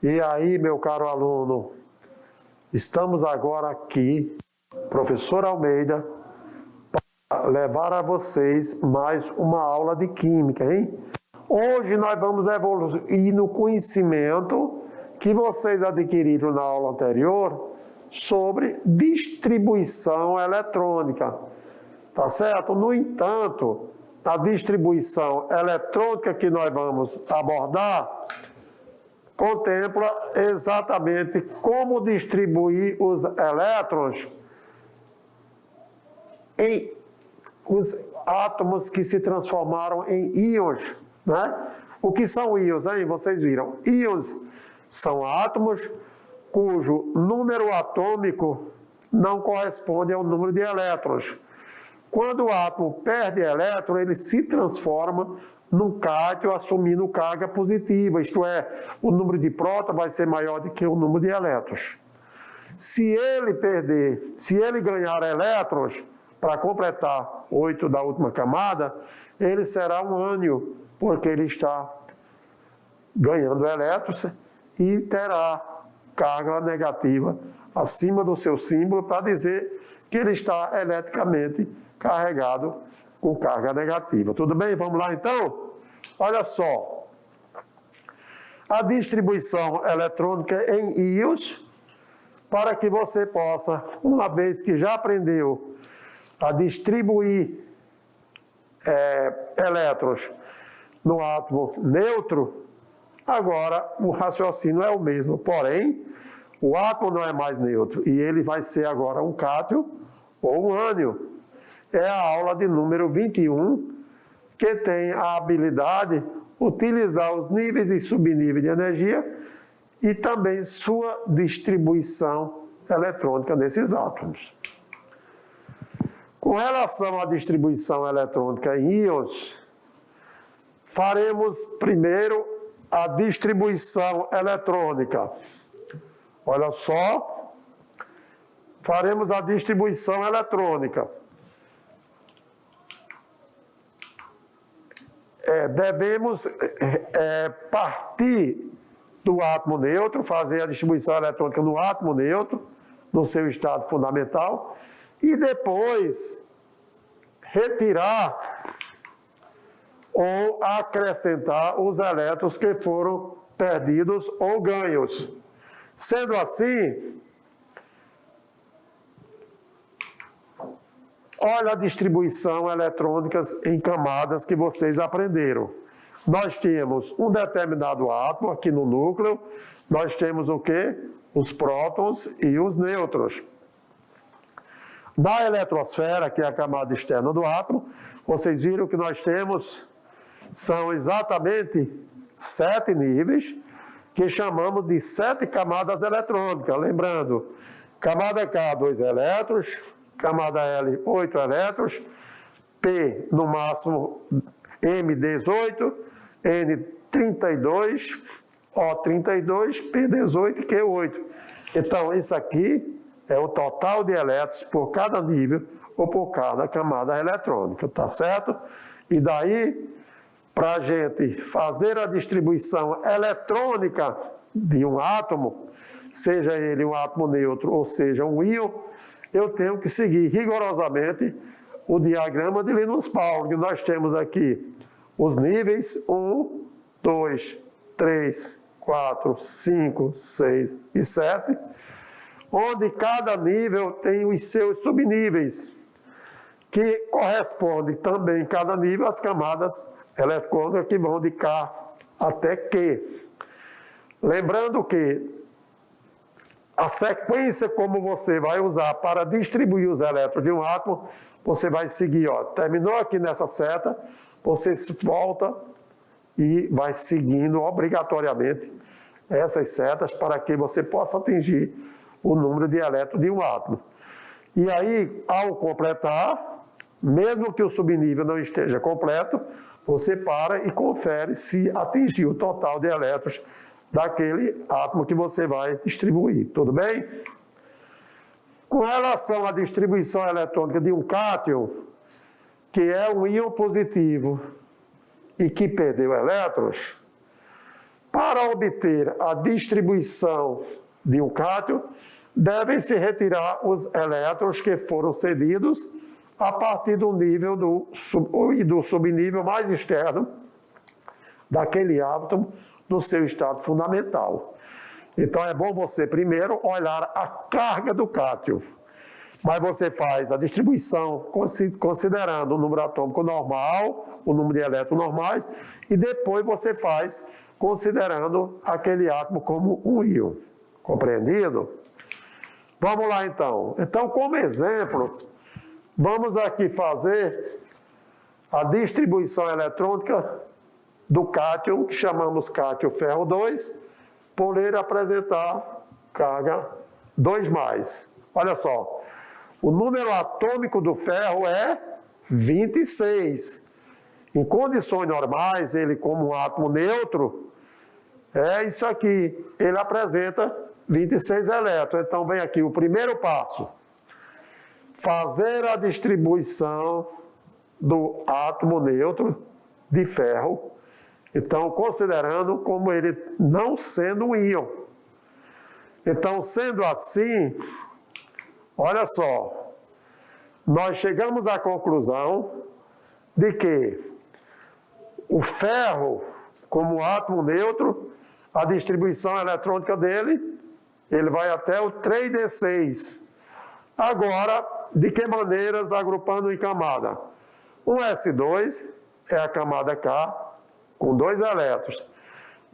E aí, meu caro aluno, estamos agora aqui, professor Almeida, para levar a vocês mais uma aula de Química, hein? Hoje nós vamos evoluir no conhecimento que vocês adquiriram na aula anterior sobre distribuição eletrônica, tá certo? No entanto, a distribuição eletrônica que nós vamos abordar contempla exatamente como distribuir os elétrons em os átomos que se transformaram em íons, né? O que são íons, hein? Vocês viram? Íons são átomos cujo número atômico não corresponde ao número de elétrons. Quando o átomo perde elétron, ele se transforma num cátion assumindo carga positiva, isto é, o número de prótons vai ser maior do que o número de elétrons. Se ele ganhar elétrons, para completar 8 da última camada, ele será um ânion, porque ele está ganhando elétrons e terá carga negativa acima do seu símbolo para dizer que ele está eletricamente carregado com carga negativa. Tudo bem? Vamos lá então? Olha só. A distribuição eletrônica em íons, para que você possa, uma vez que já aprendeu a distribuir elétrons no átomo neutro, agora o raciocínio é o mesmo, porém, o átomo não é mais neutro e ele vai ser agora um cátion ou um ânion. É a aula de número 21, que tem a habilidade de utilizar os níveis e subníveis de energia e também sua distribuição eletrônica nesses átomos. Com relação à distribuição eletrônica em íons, faremos primeiro a distribuição eletrônica. Olha só, faremos a distribuição eletrônica. Devemos partir do átomo neutro, fazer a distribuição eletrônica no átomo neutro, no seu estado fundamental, e depois retirar ou acrescentar os elétrons que foram perdidos ou ganhos. Sendo assim, olha a distribuição eletrônica em camadas que vocês aprenderam. Nós temos um determinado átomo aqui no núcleo, nós temos o quê? Os prótons e os nêutrons. Da eletrosfera, que é a camada externa do átomo, vocês viram que nós temos, são exatamente 7 níveis, que chamamos de 7 camadas eletrônicas. Lembrando, camada K, 2 elétrons, camada L, 8 elétrons, P, no máximo, M, 18, N, 32, O, 32, P, 18 e Q, 8. Então, isso aqui é o total de elétrons por cada nível ou por cada camada eletrônica, tá certo? E daí, para a gente fazer a distribuição eletrônica de um átomo, seja ele um átomo neutro ou seja um íon, eu tenho que seguir rigorosamente o diagrama de Linus Pauling. Nós temos aqui os níveis 1, 2, 3, 4, 5, 6 e 7, onde cada nível tem os seus subníveis, que correspondem também, cada nível, às camadas eletrônicas que vão de K até Q. Lembrando que a sequência como você vai usar para distribuir os elétrons de um átomo, você vai seguir, ó, terminou aqui nessa seta, você volta e vai seguindo obrigatoriamente essas setas para que você possa atingir o número de elétrons de um átomo. E aí, ao completar, mesmo que o subnível não esteja completo, você para e confere se atingiu o total de elétrons daquele átomo que você vai distribuir. Tudo bem? Com relação à distribuição eletrônica de um cátion, que é um íon positivo e que perdeu elétrons, para Para obter a distribuição de um cátion, devem-se retirar os elétrons que foram cedidos a partir do nível do subnível mais externo daquele átomo no seu estado fundamental. Então é bom você primeiro olhar a carga do cátion, mas você faz a distribuição considerando o número atômico normal, o número de elétrons normais, e depois você faz considerando aquele átomo como um íon. Compreendido? Vamos lá então. Então, como exemplo, vamos aqui fazer a distribuição eletrônica do cátion, que chamamos cátion ferro 2, por ele apresentar carga 2+. Olha só, o número atômico do ferro é 26. Em condições normais, ele como um átomo neutro, é isso aqui, ele apresenta 26 elétrons. Então, vem aqui o primeiro passo. Fazer a distribuição do átomo neutro de ferro. Então, considerando como ele não sendo um íon. Então, sendo assim, olha só, nós chegamos à conclusão de que o ferro, como átomo neutro, a distribuição eletrônica dele, ele vai até o 3d6. Agora, de que maneiras agrupando em camada? Um S2 é a camada K, com 2 elétrons.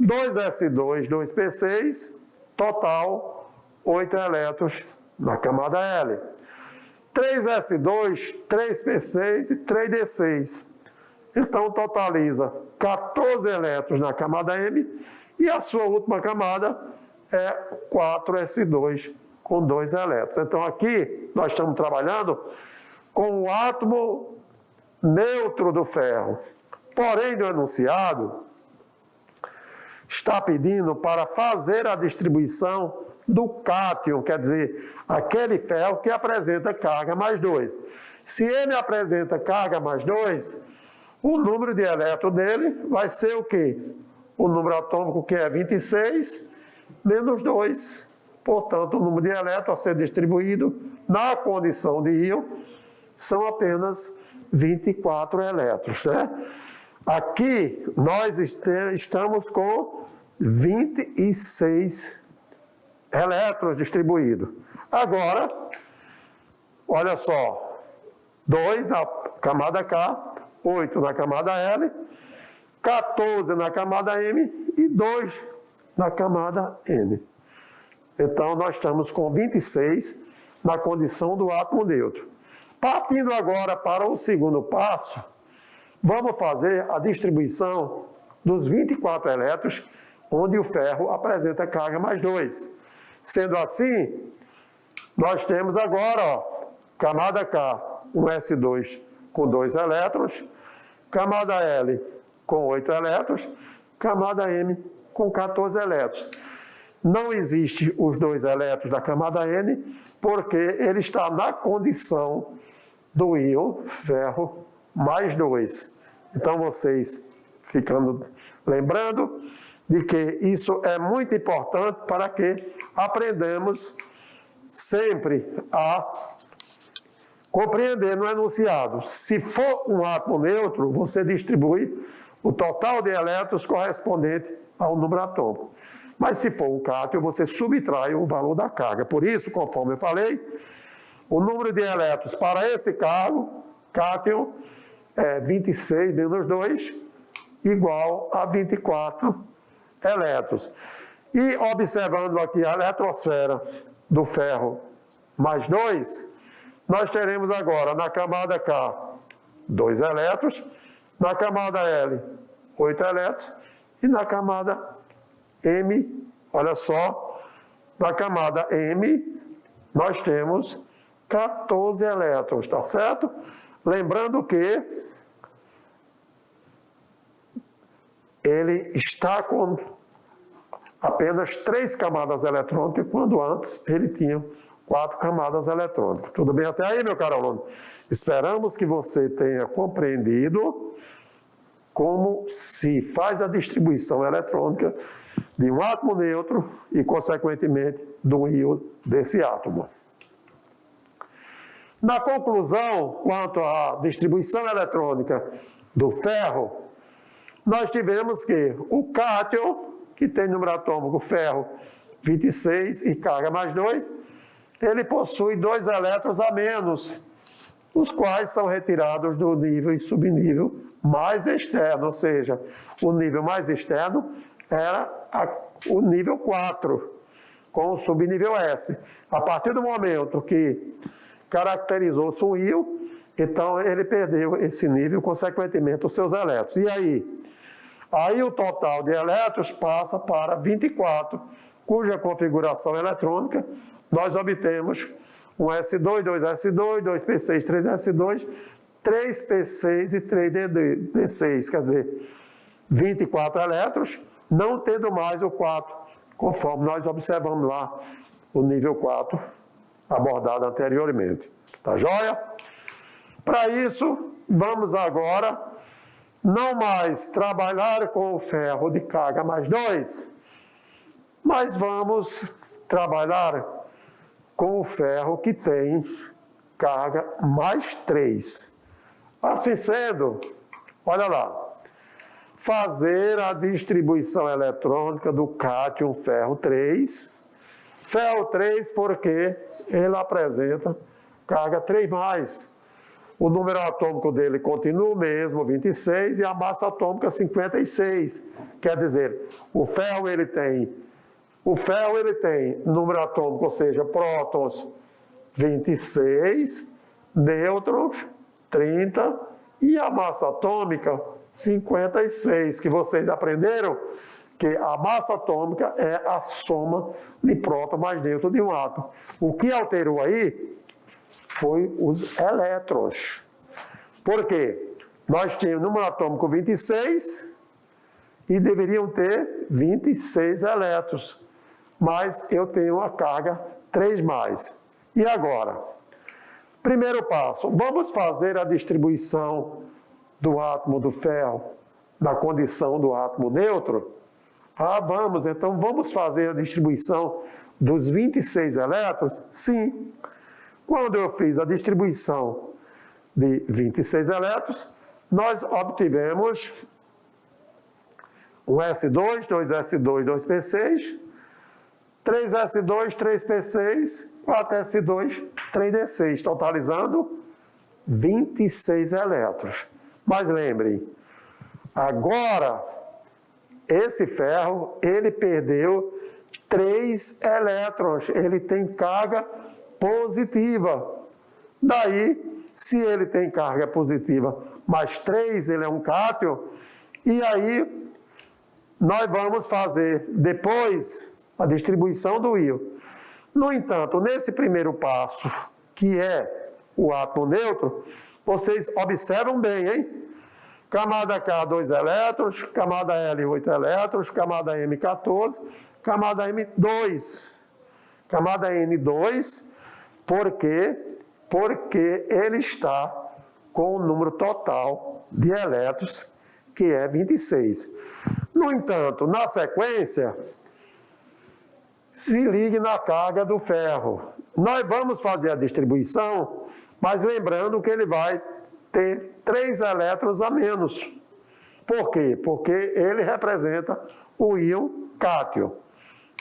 2S2, 2P6, total 8 elétrons na camada L. 3S2, 3P6 e 3D6. Então, totaliza 14 elétrons na camada M e a sua última camada é 4S2 com 2 elétrons. Então, aqui nós estamos trabalhando com o átomo neutro do ferro. Porém, no enunciado, está pedindo para fazer a distribuição do cátion, quer dizer, aquele ferro que apresenta carga mais 2. Se ele apresenta carga mais 2, o número de elétrons dele vai ser o quê? O número atômico, que é 26, menos 2. Portanto, o número de elétrons a ser distribuído na condição de íon são apenas 24 elétrons, né? Aqui, nós estamos com 26 elétrons distribuídos. Agora, olha só, 2 na camada K, 8 na camada L, 14 na camada M e 2 na camada N. Então, nós estamos com 26 na condição do átomo neutro. Partindo agora para o segundo passo, vamos fazer a distribuição dos 24 elétrons, onde o ferro apresenta carga mais 2. Sendo assim, nós temos agora, ó, camada K, um S2 com 2 elétrons, camada L com 8 elétrons, camada M com 14 elétrons. Não existe os 2 elétrons da camada N, porque ele está na condição do íon ferro mais 2. Então, vocês ficando lembrando de que isso é muito importante para que aprendamos sempre a compreender no enunciado. Se for um átomo neutro, você distribui o total de elétrons correspondente ao número atômico. Mas se for um cátion, você subtrai o valor da carga. Por isso, conforme eu falei, o número de elétrons para esse cátion é 26 menos 2, igual a 24 elétrons. E observando aqui a eletrosfera do ferro mais 2, nós teremos agora na camada K 2 elétrons, na camada L 8 elétrons e na camada M, olha só, na camada M nós temos 14 elétrons, tá certo? Lembrando que ele está com apenas 3 camadas eletrônicas, quando antes ele tinha 4 camadas eletrônicas. Tudo bem até aí, meu caro aluno? Esperamos que você tenha compreendido como se faz a distribuição eletrônica de um átomo neutro e, consequentemente, do íon desse átomo. Na conclusão, quanto à distribuição eletrônica do ferro, nós tivemos que o cátion, que tem número atômico ferro 26 e carga mais 2, ele possui 2 elétrons a menos, os quais são retirados do nível e subnível mais externo, ou seja, o nível mais externo era o nível 4, com o subnível S. A partir do momento que caracterizou-se um íon, então ele perdeu esse nível, consequentemente, os seus elétrons. E aí? Aí o total de elétrons passa para 24, cuja configuração eletrônica nós obtemos um S2, 2S2, 2P6, 3S2, 3P6 e 3D6, quer dizer, 24 elétrons, não tendo mais o 4, conforme nós observamos lá o nível 4 abordado anteriormente. Tá joia? Para isso, vamos agora não mais trabalhar com o ferro de carga mais 2, mas vamos trabalhar com o ferro que tem carga mais 3. Assim sendo, olha lá, fazer a distribuição eletrônica do cátion ferro 3. Ferro 3 porque ele apresenta carga 3+. O número atômico dele continua o mesmo, 26, e a massa atômica 56. Quer dizer, o ferro ele tem número atômico, ou seja, prótons 26, nêutrons 30 e a massa atômica 56, que vocês aprenderam que a massa atômica é a soma de próton mais nêutron de um átomo. O que alterou aí foi os elétrons. Por quê? Nós tínhamos número atômico 26 e deveriam ter 26 elétrons. Mas eu tenho a carga 3+. E agora? Primeiro passo, vamos fazer a distribuição do átomo do ferro na condição do átomo neutro? Vamos, então vamos fazer a distribuição dos 26 elétrons? Sim. Quando eu fiz a distribuição de 26 elétrons, nós obtivemos um S2, 2S2, 2P6, 3S2, 3P6, 4S2, 3D6, totalizando 26 elétrons. Mas lembrem, agora esse ferro, ele perdeu 3 elétrons, ele tem carga positiva. Daí, se ele tem carga positiva mais 3, ele é um cátion, e aí nós vamos fazer depois a distribuição do íon. No entanto, nesse primeiro passo, que é o átomo neutro, vocês observam bem, hein? Camada K, 2 elétrons, camada L, 8 elétrons, camada M, 14, camada M, 2. Camada N, 2, por quê? Porque ele está com o número total de elétrons, que é 26. No entanto, na sequência, se ligue na carga do ferro. Nós vamos fazer a distribuição, mas lembrando que ele vai ter 3 elétrons a menos. Por quê? Porque ele representa o íon cátion.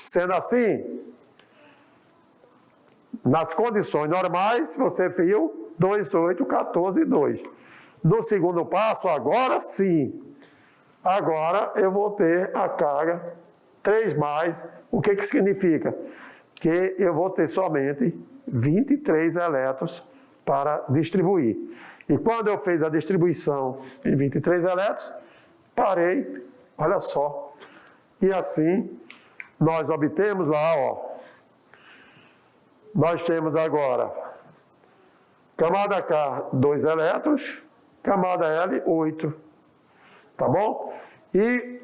Sendo assim, nas condições normais, você viu 2, 8, 14 e 2. No segundo passo, agora sim. Agora eu vou ter a carga 3+. O que significa? Que eu vou ter somente 23 elétrons para distribuir. E quando eu fiz a distribuição em 23 elétrons, parei, olha só. E assim, nós obtemos lá, ó. Nós temos agora camada K, 2 elétrons, camada L, 8. Tá bom? E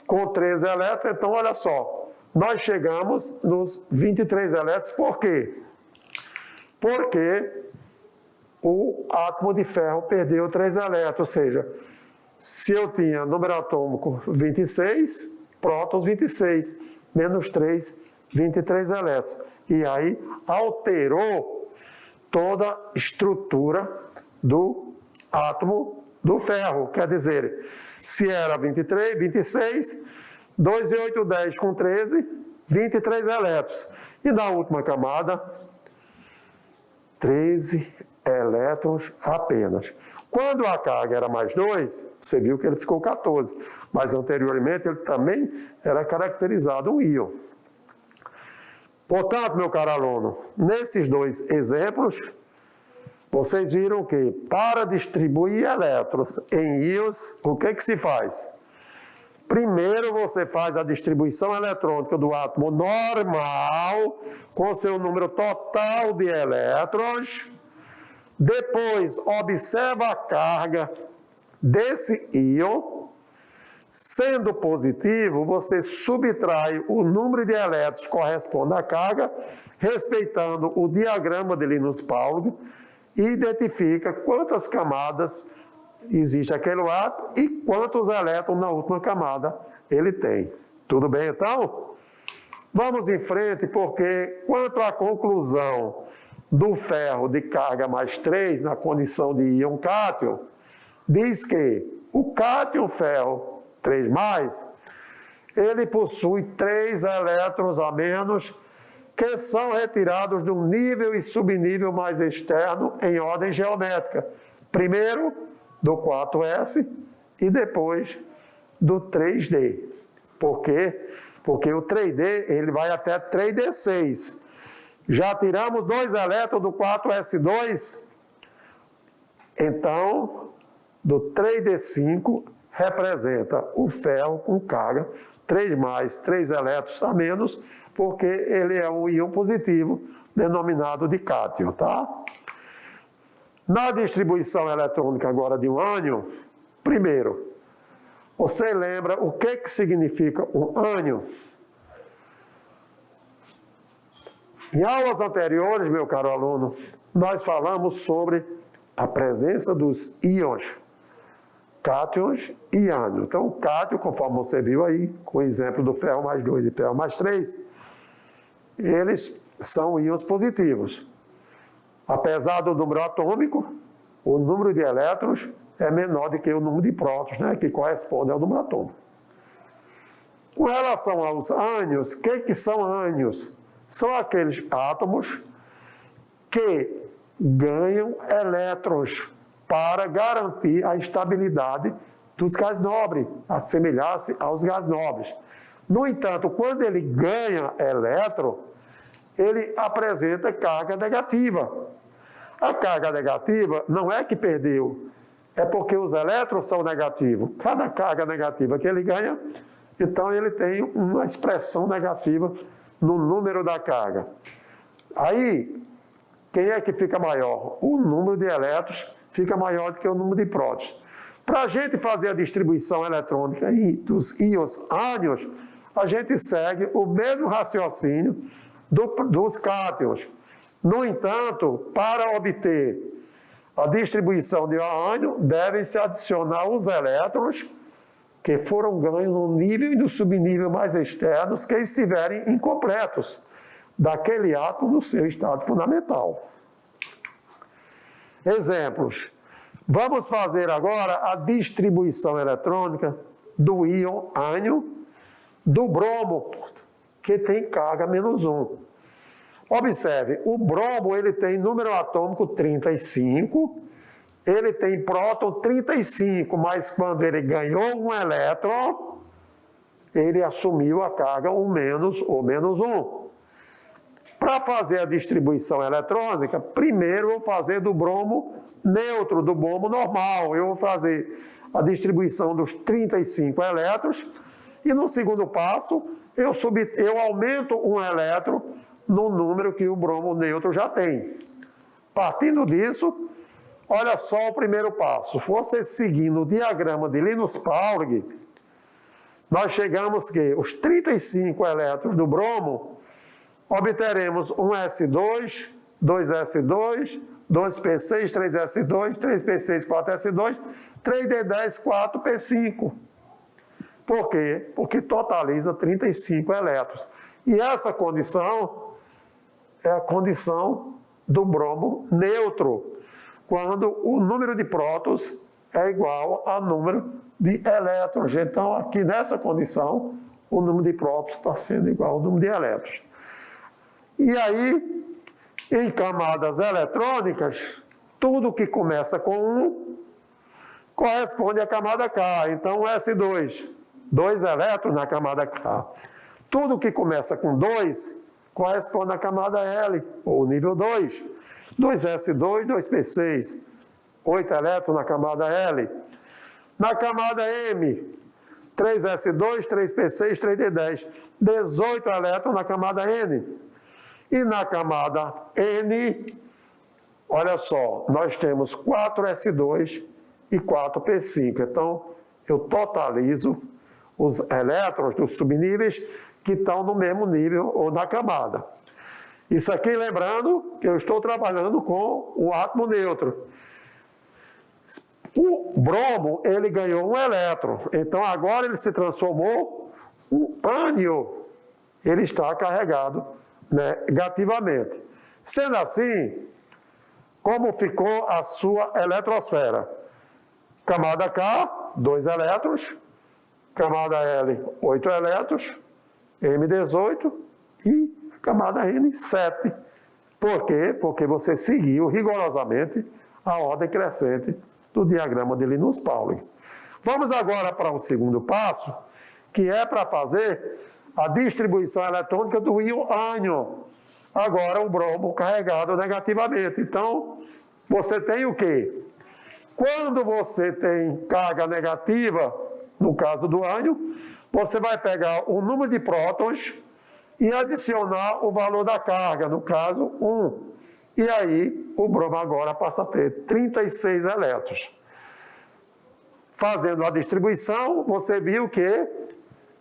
com 13 elétrons, então olha só. Nós chegamos nos 23 elétrons, por quê? Porque o átomo de ferro perdeu 3 elétrons, ou seja, Se eu tinha número atômico 26, prótons 26, menos 3, 23 elétrons. E aí alterou toda a estrutura do átomo do ferro. Quer dizer, se era 23, 26, 2 e 8, 10 com 13, 23 elétrons. E na última camada, 13 elétrons apenas. Quando a carga era mais 2, você viu que ele ficou 14. Mas anteriormente ele também era caracterizado um íon. Portanto, meu caro aluno, nesses dois exemplos, vocês viram que para distribuir elétrons em íons, o que se faz? Primeiro você faz a distribuição eletrônica do átomo normal, com seu número total de elétrons. Depois observa a carga desse íon. Sendo positivo, você subtrai o número de elétrons que corresponde à carga, respeitando o diagrama de Linus-Pauling, e identifica quantas camadas existe aquele átomo e quantos elétrons na última camada ele tem. Tudo bem, então? Vamos em frente, porque quanto à conclusão do ferro de carga mais 3, na condição de íon cátion, diz que o cátion ferro 3+, ele possui 3 elétrons a menos, que são retirados do nível e subnível mais externo em ordem geométrica. Primeiro, do 4s e depois do 3d. Por quê? Porque o 3d ele vai até 3d6. Já tiramos 2 elétrons do 4s2, então, do 3d5 representa o ferro com carga 3+, 3 elétrons a menos, porque ele é um íon positivo, denominado de cátion, tá? Na distribuição eletrônica agora de um ânion, primeiro, você lembra o que significa um ânion? Em aulas anteriores, meu caro aluno, nós falamos sobre a presença dos íons, cátions e ânions. Então, o cátion, conforme você viu aí, com o exemplo do ferro mais 2 e ferro mais 3, eles são íons positivos. Apesar do número atômico, o número de elétrons é menor do que o número de prótons, né, que corresponde ao número atômico. Com relação aos ânions, o que são ânions? São aqueles átomos que ganham elétrons para garantir a estabilidade dos gases nobres, assemelhar-se aos gases nobres. No entanto, quando ele ganha elétron, ele apresenta carga negativa. A carga negativa não é que perdeu, é porque os elétrons são negativos. Cada carga negativa que ele ganha, então ele tem uma expressão negativa no número da carga. Aí, quem é que fica maior? O número de elétrons fica maior do que o número de prótons. Para a gente fazer a distribuição eletrônica dos íons ânions, a gente segue o mesmo raciocínio dos cátions. No entanto, para obter a distribuição de ânion, devem-se adicionar os elétrons que foram ganhos no nível e no subnível mais externos que estiverem incompletos daquele átomo no seu estado fundamental. Exemplos. Vamos fazer agora a distribuição eletrônica do íon ânion, do bromo, que tem carga -1. Observe, o bromo ele tem número atômico 35, ele tem próton 35, mas quando ele ganhou um elétron, ele assumiu a carga -1 ou -1. Para fazer a distribuição eletrônica, primeiro eu vou fazer do bromo neutro, do bromo normal. Eu vou fazer a distribuição dos 35 elétrons e no segundo passo eu aumento um elétron no número que o bromo neutro já tem. Partindo disso, olha só o primeiro passo. Você seguindo o diagrama de Linus-Pauling, nós chegamos que os 35 elétrons do bromo obteremos um S2, 2S2, 2P6, 3S2, 3P6, 4S2, 3D10, 4P5. Por quê? Porque totaliza 35 elétrons. E essa condição é a condição do bromo neutro, quando o número de prótons é igual ao número de elétrons. Então, aqui nessa condição, o número de prótons está sendo igual ao número de elétrons. E aí, em camadas eletrônicas, tudo que começa com 1 corresponde à camada K. Então, S2, 2 elétrons na camada K. Tudo que começa com 2 corresponde à camada L, ou nível 2. 2S2, 2P6, 8 elétrons na camada L. Na camada M, 3S2, 3P6, 3D10, 18 elétrons na camada N. E na camada N, olha só, nós temos 4S2 e 4P5. Então, eu totalizo os elétrons dos subníveis que estão no mesmo nível ou na camada. Isso aqui, lembrando que eu estou trabalhando com o átomo neutro. O bromo, ele ganhou um elétron, então agora ele se transformou um ânion. Ele está carregado negativamente. Sendo assim, como ficou a sua eletrosfera? Camada K, 2 elétrons. Camada L, 8 elétrons. M18 e a camada N, 7. Por quê? Porque você seguiu rigorosamente a ordem crescente do diagrama de Linus-Pauling. Vamos agora para o segundo passo, que é para fazer a distribuição eletrônica do íon ânion. Agora o bromo carregado negativamente. Então, você tem o quê? Quando você tem carga negativa, no caso do ânion, você vai pegar o número de prótons e adicionar o valor da carga, no caso 1. E aí o bromo agora passa a ter 36 elétrons. Fazendo a distribuição, você viu que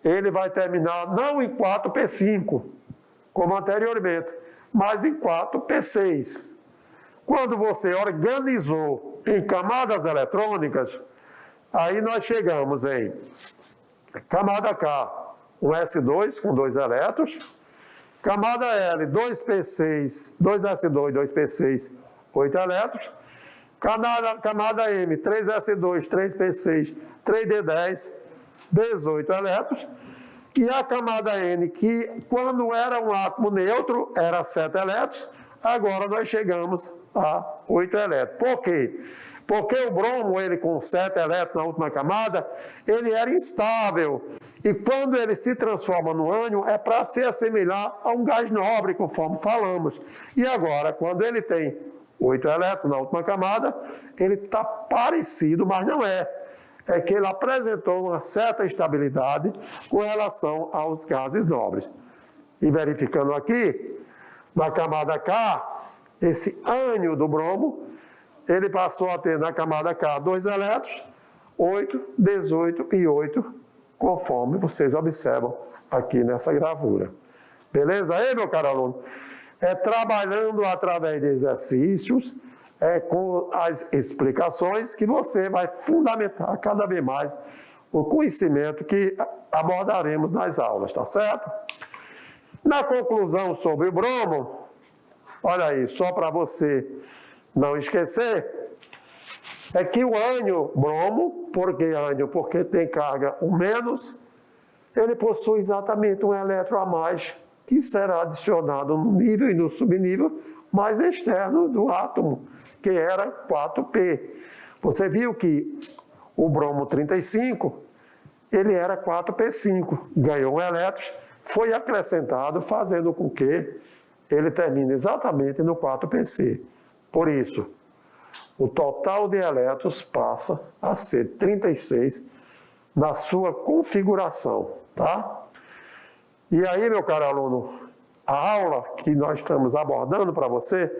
ele vai terminar não em 4P5, como anteriormente, mas em 4P6. Quando você organizou em camadas eletrônicas, aí nós chegamos em camada K, um S2 com 2 elétrons, camada L, 2P6, 2S2, 2P6, 8 elétrons, camada M, 3S2, 3P6, 3D10, 18 elétrons, e a camada N, que quando era um átomo neutro, era 7 elétrons, agora nós chegamos a 8 elétrons. Por quê? Porque o bromo, ele com 7 elétrons na última camada, ele era instável. E quando ele se transforma no ânion, é para se assemelhar a um gás nobre, conforme falamos. E agora, quando ele tem 8 elétrons na última camada, ele está parecido, mas não é. É que ele apresentou uma certa estabilidade com relação aos gases nobres. E verificando aqui, na camada K, esse ânion do bromo, ele passou a ter na camada K 2 elétrons, 8, 18 e 8, conforme vocês observam aqui nessa gravura. Beleza aí, meu caro aluno? É trabalhando através de exercícios, com as explicações, que você vai fundamentar cada vez mais o conhecimento que abordaremos nas aulas, tá certo? Na conclusão sobre o bromo, olha aí, só para você não esquecer, é que o ânion bromo, por que ânion? Porque tem carga 1-, ele possui exatamente um elétron a mais, que será adicionado no nível e no subnível mais externo do átomo, que era 4P. Você viu que o bromo 35, ele era 4P5, ganhou 1 elétron, foi acrescentado, fazendo com que ele termine exatamente no 4Pc. Por isso, o total de elétrons passa a ser 36 na sua configuração, tá? E aí, meu caro aluno, a aula que nós estamos abordando para você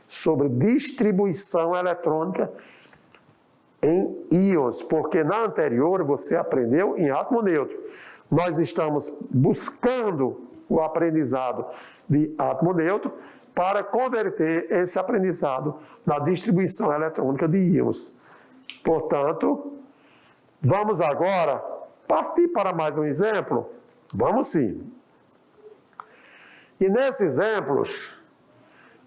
sobre distribuição eletrônica em íons, porque na anterior você aprendeu em átomo neutro. Nós estamos buscando o aprendizado de átomo neutro para converter esse aprendizado na distribuição eletrônica de íons. Portanto, vamos agora partir para mais um exemplo? Vamos sim. E nesses exemplos,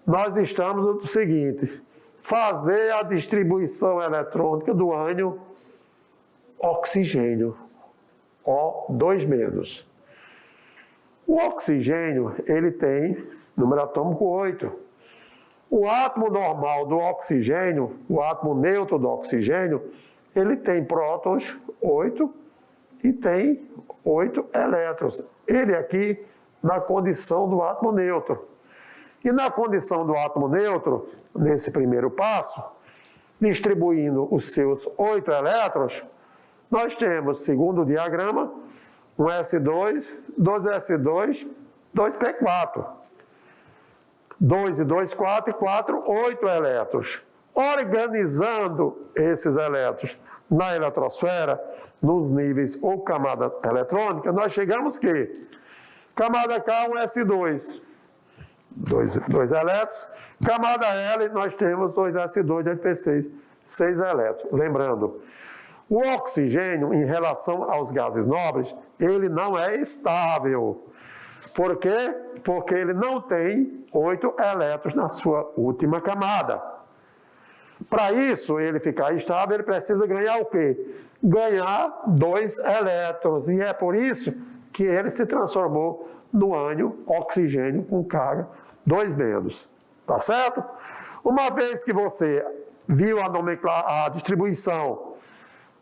nós estamos no seguinte: fazer a distribuição eletrônica do ânion oxigênio, O2-. O oxigênio, ele tem número atômico 8. O átomo normal do oxigênio, o átomo neutro do oxigênio, ele tem prótons 8 e tem 8 elétrons. Ele aqui na condição do átomo neutro. E na condição do átomo neutro, nesse primeiro passo, distribuindo os seus 8 elétrons, nós temos, segundo o diagrama, um S2, 2S2, 2P4. 2 e 2, 4 e 4, 8 elétrons. Organizando esses elétrons na eletrosfera, nos níveis ou camadas eletrônicas, nós chegamos que camada K, um S2, 2 elétrons. Camada L, nós temos 2S2, 2P6, 6 elétrons. Lembrando, o oxigênio, em relação aos gases nobres, ele não é estável. Por quê? Porque ele não tem 8 elétrons na sua última camada. Para isso, ele ficar estável, ele precisa ganhar o quê? Ganhar 2 elétrons. E é por isso que ele se transformou no ânion oxigênio com carga 2-. Tá certo? Uma vez que você viu a distribuição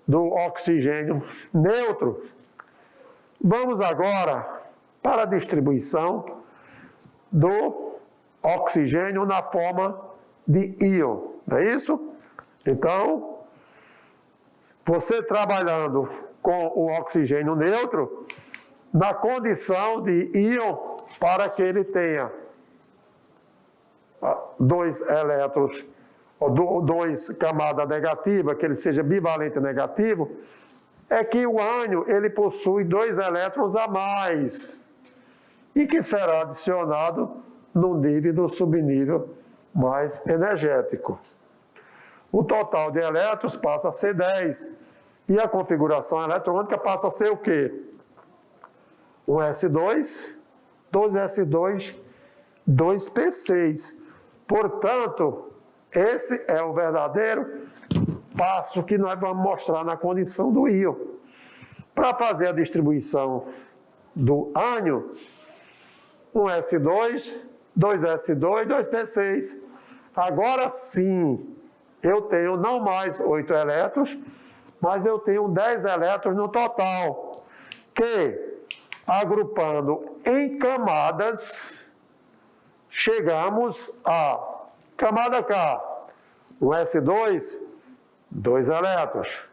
do oxigênio neutro, vamos agora para a distribuição do oxigênio na forma de íon, não é isso? Então, você trabalhando com o oxigênio neutro, na condição de íon, para que ele tenha 2 elétrons, ou 2 camadas negativas, que ele seja bivalente negativo, é que o ânion ele possui 2 elétrons a mais, e que será adicionado no nível do subnível mais energético. O total de elétrons passa a ser 10, e a configuração eletrônica passa a ser o quê? Um S2, 2S2, 2P6. Portanto, esse é o verdadeiro passo que nós vamos mostrar na condição do íon. Para fazer a distribuição do ânion, um S2, 2S2, 2P6. Agora sim, eu tenho não mais 8 elétrons, mas eu tenho 10 elétrons no total, que, agrupando em camadas, chegamos a camada K, um S2, 2 elétrons.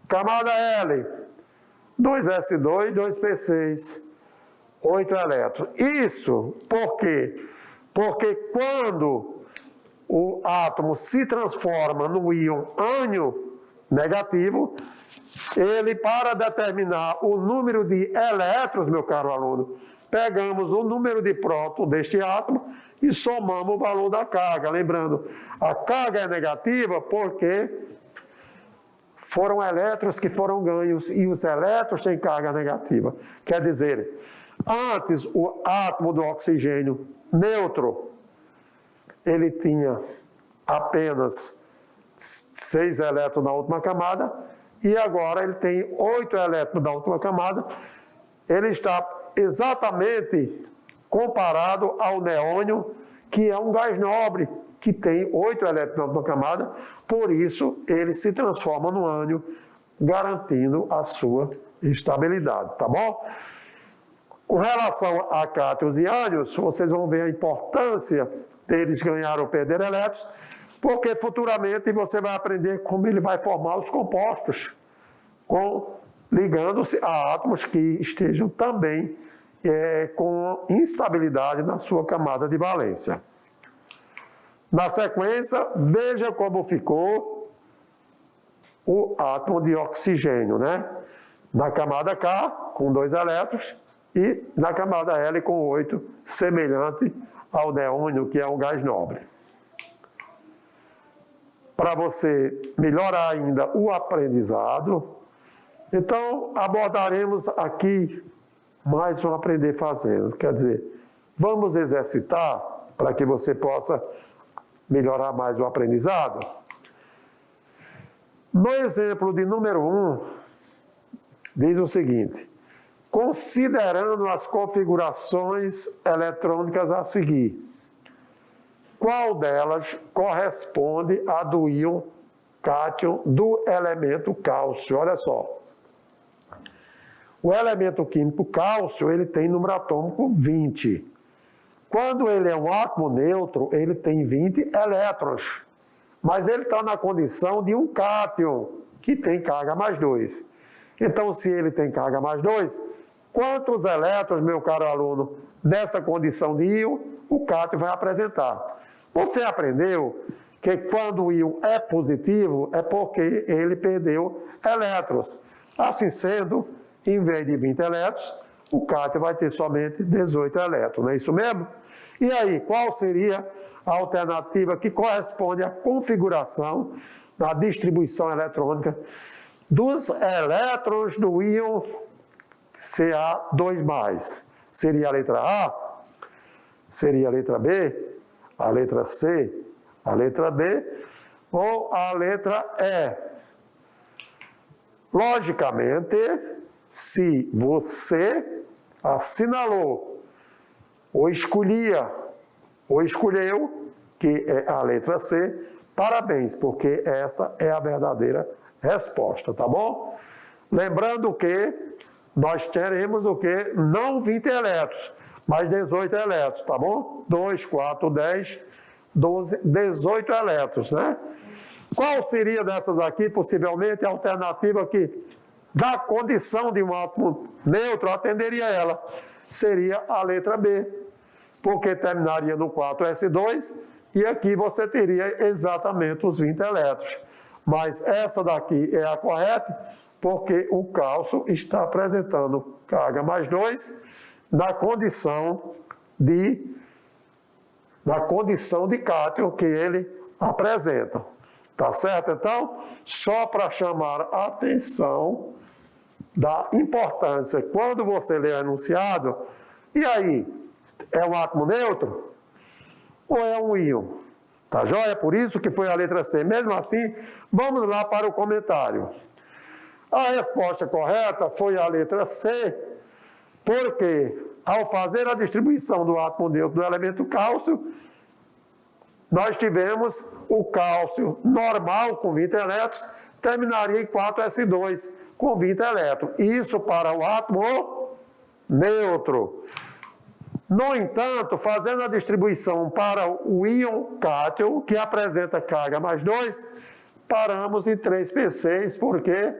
Camada L, 2S2, 2P6, 8 elétrons. Isso por quê? Porque quando o átomo se transforma no íon ânion negativo, ele, para determinar o número de elétrons, meu caro aluno, pegamos o número de prótons deste átomo e somamos o valor da carga. Lembrando, a carga é negativa porque foram elétrons que foram ganhos e os elétrons têm carga negativa. Quer dizer, antes o átomo do oxigênio neutro, ele tinha apenas 6 elétrons na última camada e agora ele tem 8 elétrons na última camada. Ele está exatamente comparado ao neônio, que é um gás nobre, que tem 8 elétrons na última camada, por isso ele se transforma no ânion, garantindo a sua estabilidade, tá bom? Com relação a cátions e ânions, vocês vão ver a importância deles ganhar ou perder elétrons, porque futuramente você vai aprender como ele vai formar os compostos, ligando-se a átomos que estejam também com instabilidade na sua camada de valência. Na sequência, veja como ficou o átomo de oxigênio, né? Na camada K, com 2 elétrons, e na camada L com 8, semelhante ao neônio, que é um gás nobre. Para você melhorar ainda o aprendizado, então abordaremos aqui mais um aprender fazendo. Quer dizer, vamos exercitar para que você possa melhorar mais o aprendizado? No exemplo de número 1, diz o seguinte: considerando as configurações eletrônicas a seguir, qual delas corresponde à do íon cátion do elemento cálcio? Olha só. O elemento químico cálcio, ele tem número atômico 20. Quando ele é um átomo neutro, ele tem 20 elétrons. Mas ele está na condição de um cátion, que tem carga mais 2. Então, se ele tem carga mais 2, quantos elétrons, meu caro aluno, nessa condição de íon, o cátion vai apresentar? Você aprendeu que quando o íon é positivo, é porque ele perdeu elétrons. Assim sendo, em vez de 20 elétrons, o cátion vai ter somente 18 elétrons, não é isso mesmo? E aí, qual seria a alternativa que corresponde à configuração da distribuição eletrônica dos elétrons do íon Ca2+? Seria a letra A? Seria a letra B? A letra C? A letra D? Ou a letra E? Logicamente, se você assinalou ou escolheu que é a letra C, parabéns, porque essa é a verdadeira resposta, tá bom? Lembrando que nós teremos o quê? Não 20 elétrons, mas 18 elétrons, tá bom? 2, 4, 10, 12, 18 elétrons, né? Qual seria dessas aqui, possivelmente, a alternativa que, da condição de um átomo neutro, atenderia ela? Seria a letra B, porque terminaria no 4s2 e aqui você teria exatamente os 20 elétrons. Mas essa daqui é a correta, porque o cálcio está apresentando carga mais 2 na condição de cátion que ele apresenta. Tá certo? Então, só para chamar a atenção da importância, quando você lê o enunciado, e aí, é um átomo neutro ou é um íon? Tá joia? Por isso que foi a letra C. Mesmo assim, vamos lá para o comentário. A resposta correta foi a letra C, porque ao fazer a distribuição do átomo neutro do elemento cálcio, nós tivemos o cálcio normal com 20 elétrons, terminaria em 4s2 com 20 elétrons. Isso para o átomo neutro. No entanto, fazendo a distribuição para o íon cátion, que apresenta carga mais 2, paramos em 3p6, porque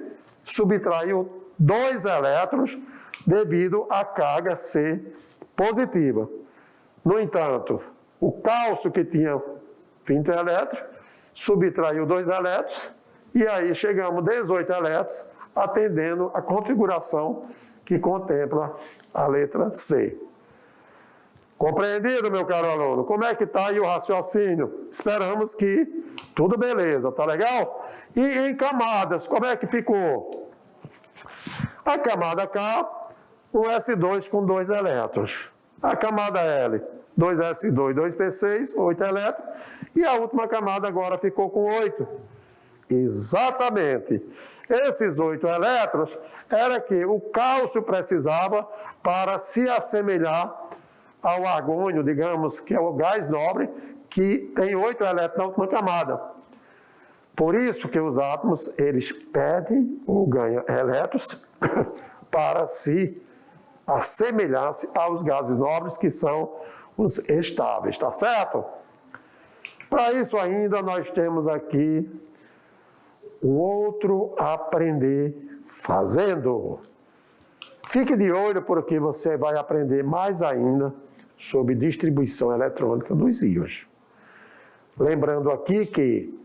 subtraiu 2 elétrons devido à carga C positiva. No entanto, o cálcio que tinha 20 elétrons, subtraiu 2 elétrons, e aí chegamos a 18 elétrons, atendendo a configuração que contempla a letra C. Compreendido, meu caro aluno? Como é que está aí o raciocínio? Esperamos que tudo beleza, tá legal? E em camadas, como é que ficou? A camada K, um S2 com 2 elétrons. A camada L, 2S2, 2P6, 8 elétrons. E a última camada agora ficou com 8. Exatamente. Esses 8 elétrons era que o cálcio precisava para se assemelhar ao argônio, digamos, que é o gás nobre, que tem 8 elétrons na última camada. Por isso que os átomos, eles perdem ou ganham elétrons para se assemelhar-se aos gases nobres, que são os estáveis, tá certo? Para isso ainda nós temos aqui um outro aprender fazendo. Fique de olho porque você vai aprender mais ainda sobre distribuição eletrônica dos íons. Lembrando aqui que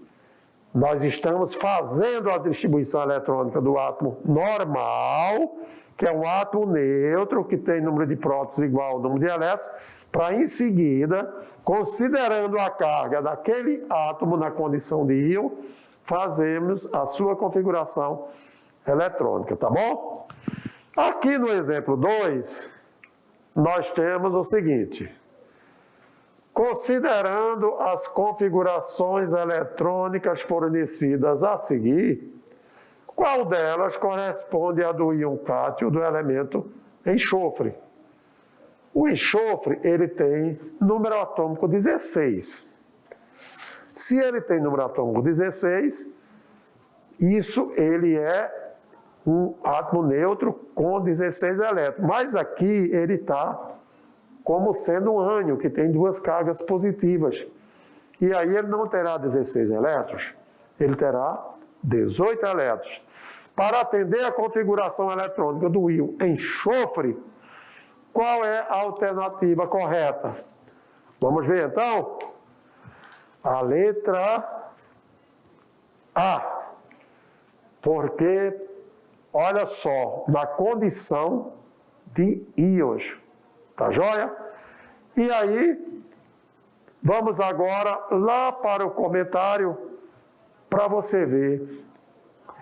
nós estamos fazendo a distribuição eletrônica do átomo normal, que é um átomo neutro, que tem número de prótons igual ao número de elétrons, para em seguida, considerando a carga daquele átomo na condição de íon, fazemos a sua configuração eletrônica, tá bom? Aqui no exemplo 2, nós temos o seguinte: considerando as configurações eletrônicas fornecidas a seguir, qual delas corresponde à do íon cátion do elemento enxofre? O enxofre, ele tem número atômico 16. Se ele tem número atômico 16, isso ele é um átomo neutro com 16 elétrons. Mas aqui ele está como sendo um ânion, que tem duas cargas positivas. E aí ele não terá 16 elétrons, ele terá 18 elétrons. Para atender a configuração eletrônica do íon enxofre, qual é a alternativa correta? Vamos ver então? A letra A. Porque, olha só, na condição de íons. Tá joia? E aí, vamos agora lá para o comentário para você ver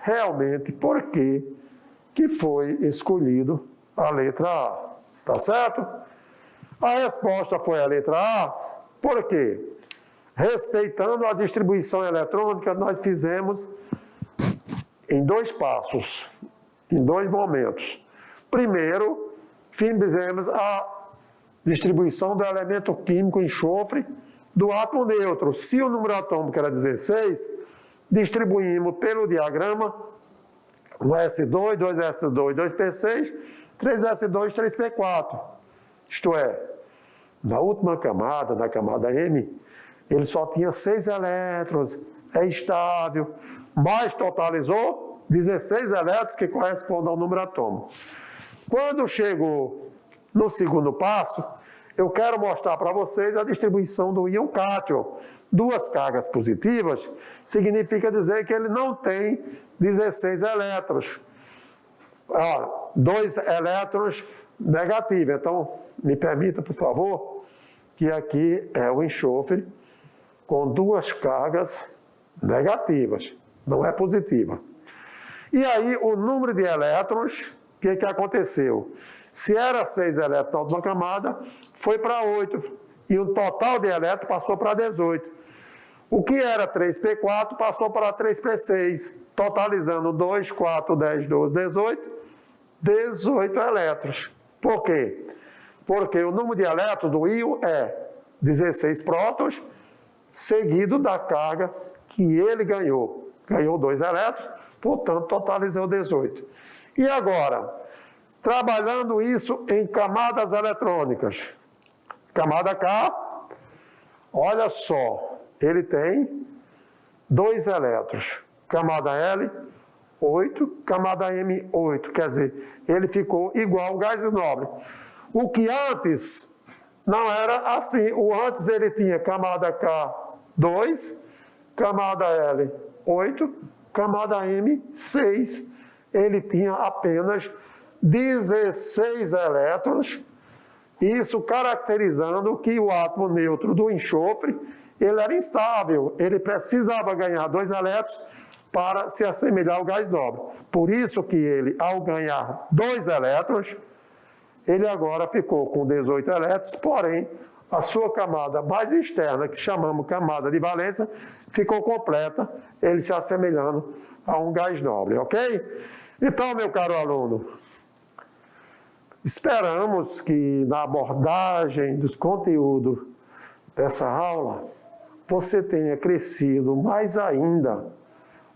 realmente por que foi escolhido a letra A. Tá certo? A resposta foi a letra A, por quê? Respeitando a distribuição eletrônica, nós fizemos em 2 passos, em 2 momentos. Primeiro, fizemos a distribuição do elemento químico enxofre do átomo neutro. Se o número atômico era 16, distribuímos pelo diagrama um S2, 2S2, 2P6, 3S2, 3P4. Isto é, na última camada, na camada M, ele só tinha 6 elétrons, é estável, mas totalizou 16 elétrons, que correspondem ao número atômico. Quando chegou no segundo passo, eu quero mostrar para vocês a distribuição do íon cátion. 2 cargas positivas significa dizer que ele não tem 16 elétrons. 2 elétrons negativos. Então, me permita, por favor, que aqui é o enxofre com 2 cargas negativas, não é positiva. E aí, o número de elétrons, o que aconteceu? Se era 6 elétrons na última camada, foi para 8. E o total de elétrons passou para 18. O que era 3P4 passou para 3P6, totalizando 2, 4, 10, 12, 18, 18 elétrons. Por quê? Porque o número de elétrons do íon é 16 prótons, seguido da carga que ele ganhou. Ganhou 2 elétrons, portanto, totalizou 18. E agora, trabalhando isso em camadas eletrônicas. Camada K, olha só, ele tem 2 elétrons. Camada L, 8, camada M, 8. Quer dizer, ele ficou igual ao gás nobre. O que antes não era assim. O antes ele tinha camada K, 2, camada L, 8, camada M, 6. Ele tinha apenas 16 elétrons, isso caracterizando que o átomo neutro do enxofre, ele era instável, ele precisava ganhar 2 elétrons para se assemelhar ao gás nobre. Por isso que ele, ao ganhar 2 elétrons, ele agora ficou com 18 elétrons, porém, a sua camada mais externa, que chamamos camada de valência, ficou completa, ele se assemelhando a um gás nobre, ok? Então, meu caro aluno, esperamos que na abordagem dos conteúdos dessa aula, você tenha crescido mais ainda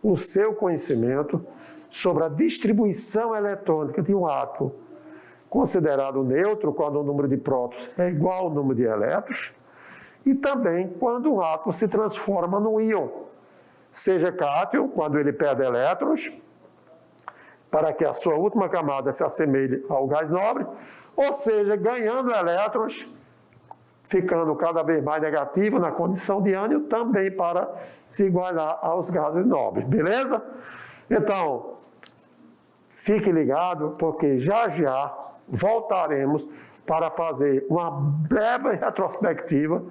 o seu conhecimento sobre a distribuição eletrônica de um átomo, considerado neutro quando o número de prótons é igual ao número de elétrons, e também quando um átomo se transforma num íon, seja cátion, quando ele perde elétrons, para que a sua última camada se assemelhe ao gás nobre, ou seja, ganhando elétrons, ficando cada vez mais negativo na condição de ânion, também para se igualar aos gases nobres, beleza? Então, Fique ligado, porque já já voltaremos para fazer uma breve retrospectiva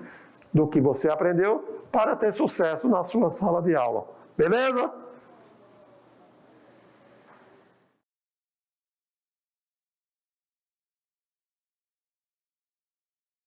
do que você aprendeu para ter sucesso na sua sala de aula. Beleza?